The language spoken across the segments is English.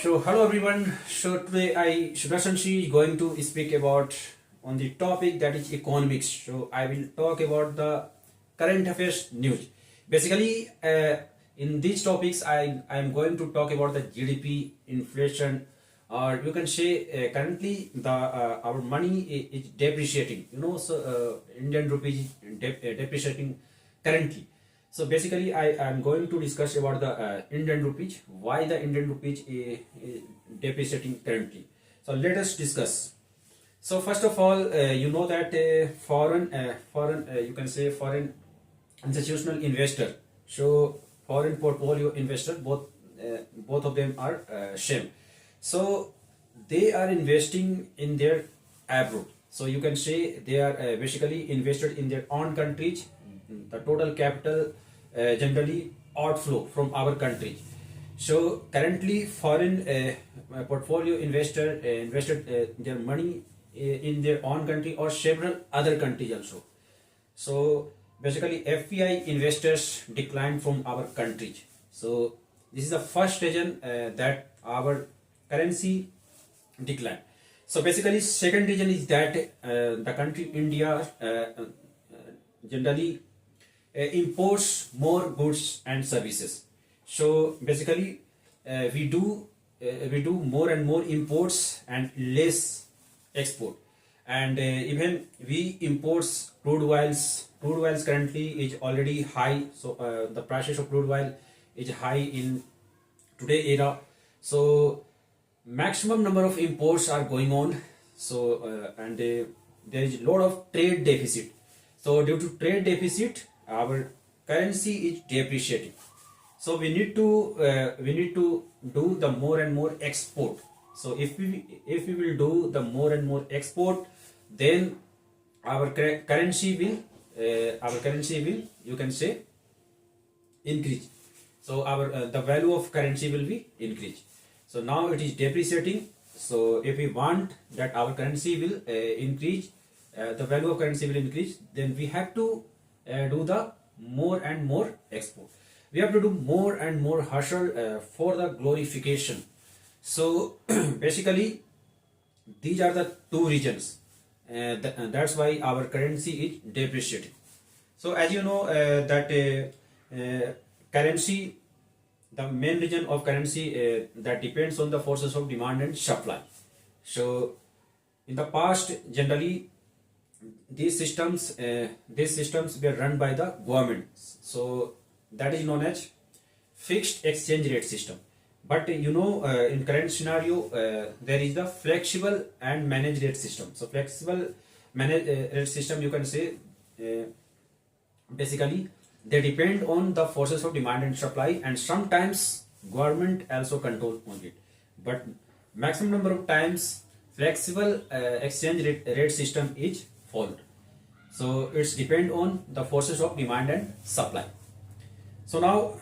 So hello everyone. So today Subhasanshi is going to speak about on the topic that is economics. So I will talk about the current affairs news. Basically, in these topics, I am going to talk about the GDP, inflation, or you can say currently the our money is depreciating. So Indian rupee is depreciating currently. So basically, I am going to discuss about the Indian rupees, why the Indian rupees is depreciating currently. So let us discuss. So first of all, you know that you can say foreign institutional investor. So foreign portfolio investor, both of them are same. So they are investing in their abroad. So you can say they are basically invested in their own countries. The total capital generally outflow from our country. So currently, foreign portfolio investor invested their money in their own country or several other countries also. So basically, FPI investors declined from our country. So this is the first reason that our currency declined. So basically, second reason is that the country India generally imports more goods and services. So basically, we do more and more imports and less export. And even we imports crude oils. Crude oils currently is already high. So the prices of crude oil is high in today era. So maximum number of imports are going on. So and there is a lot of trade deficit. So due to trade deficit, our currency is depreciating. So we need to do the more and more export. So if we will do the more and more export, then our currency will you can say increase. So our the value of currency will be increased. So now it is depreciating. So if we want that our currency will increase, the value of currency will increase, then we have to do the more and more export. We have to do more and more hustle for the glorification. So basically, these are the two regions. That's why our currency is depreciating. So as you know that currency, the main region of currency that depends on the forces of demand and supply. So in the past, generally these systems were run by the government. So that is known as fixed exchange rate system. But in current scenario, there is the flexible and managed rate system. So flexible managed rate system, you can say basically they depend on the forces of demand and supply, and sometimes government also control on it. But maximum number of times flexible exchange rate system is followed. So it's depend on the forces of demand and supply. So now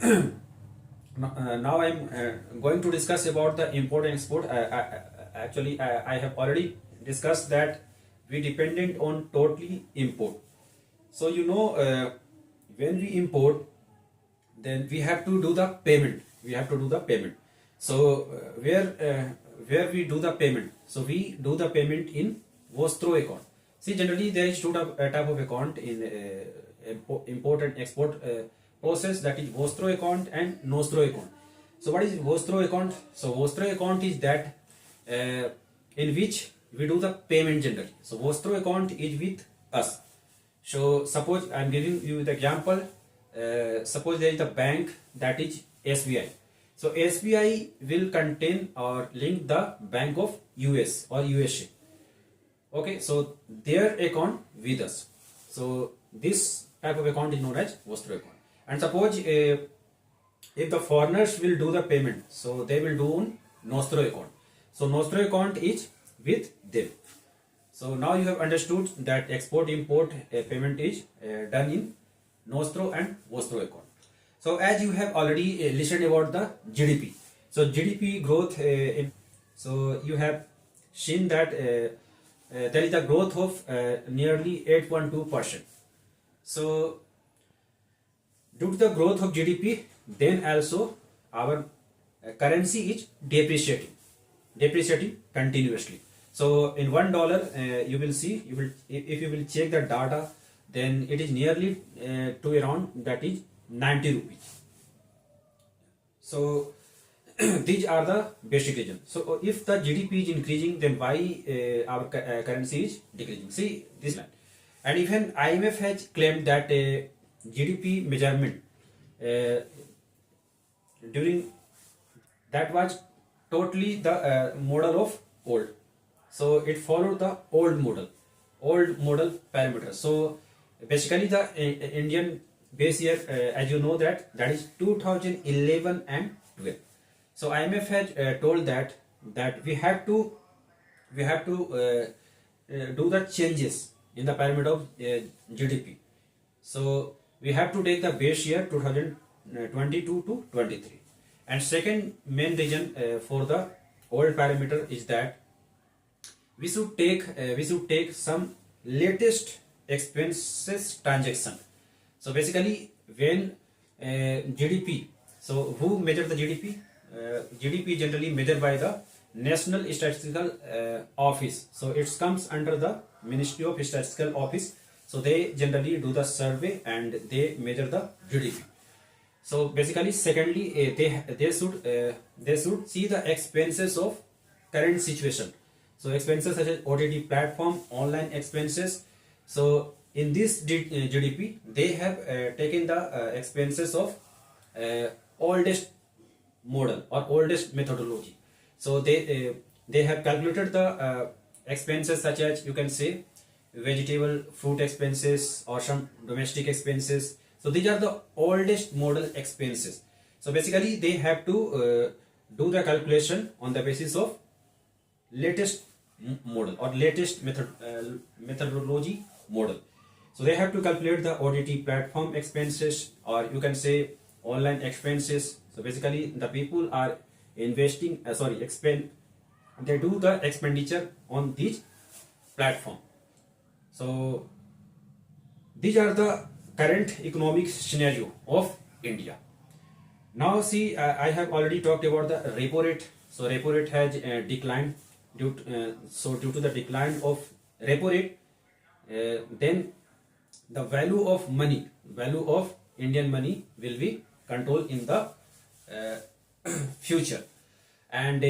now I'm going to discuss about the import and export. I have already discussed that we dependent on totally import. So when we import, then we have to do the payment. So where we do the payment? So we do the payment in Vostro account. See, generally there is two type of account in import and export process, that is Vostro account and Nostro account. So what is Vostro account? So Vostro account is that in which we do the payment generally. So Vostro account is with us. So suppose I am giving you the example. Suppose there is a bank, that is SBI. So SBI will contain or link the Bank of US or USA. Okay, so their account with us. So this type of account is known as Vostro account. And suppose if the foreigners will do the payment, so they will do on Nostro account. So Nostro account is with them. So now you have understood that export import payment is done in Nostro and Vostro account. So as you have already listened about the GDP. So GDP growth so you have seen that there is a growth of nearly 8.2%. So due to the growth of GDP, then also our currency is depreciating continuously. So in $1, you will see, if you will check the data, then it is nearly to around, that is 90 rupees. So these are the basic reasons. So if the GDP is increasing, then why our currency is decreasing? See this line. And even IMF has claimed that GDP measurement during that was totally the model of old. So it followed the old model parameters. So basically the Indian base year, as you know, that is 2011 and 12. So IMF has told that we have to do the changes in the pyramid of GDP. So we have to take the base year 2022 to 23. And second main reason for the old parameter is that we should take some latest expenses transaction. So basically when GDP, so who measure the GDP? GDP generally measured by the National Statistical Office. So it comes under the Ministry of Statistical Office. So they generally do the survey and they measure the GDP. So basically, secondly, they should see the expenses of current situation. So expenses such as OTT platform, online expenses. So in this GDP, they have taken the expenses of oldest model or oldest methodology. So they have calculated the expenses such as, you can say, vegetable fruit expenses or some domestic expenses. So these are the oldest model expenses. So basically they have to do the calculation on the basis of latest model or latest methodology model. So they have to calculate the OTT platform expenses, or you can say online expenses. So basically the people are investing, they do the expenditure on this platform. So these are the current economic scenario of India. Now see, I have already talked about the repo rate. So repo rate has declined due to the decline of repo rate, then the value of Indian money will be controlled in the future. And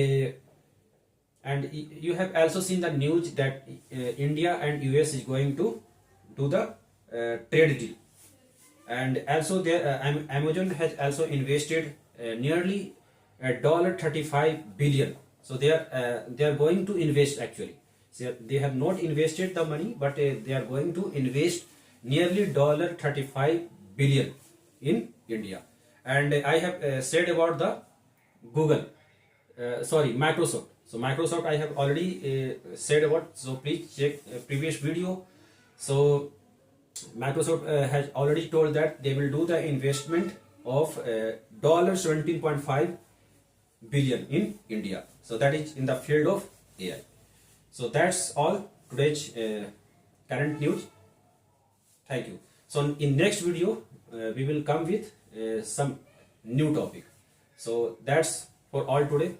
you have also seen the news that India and US is going to do the trade deal. And also there Amazon has also invested nearly $35 billion. So they are going to invest, actually. So they have not invested the money, but they are going to invest nearly $35 billion in India. And I have said about the Microsoft. So Microsoft I have already said about. So please check previous video. So Microsoft has already told that they will do the investment of $17.5 billion in India. So that is in the field of AI. So that's all today's current news. Thank you. So in next video we will come with some new topic. So that's for all today.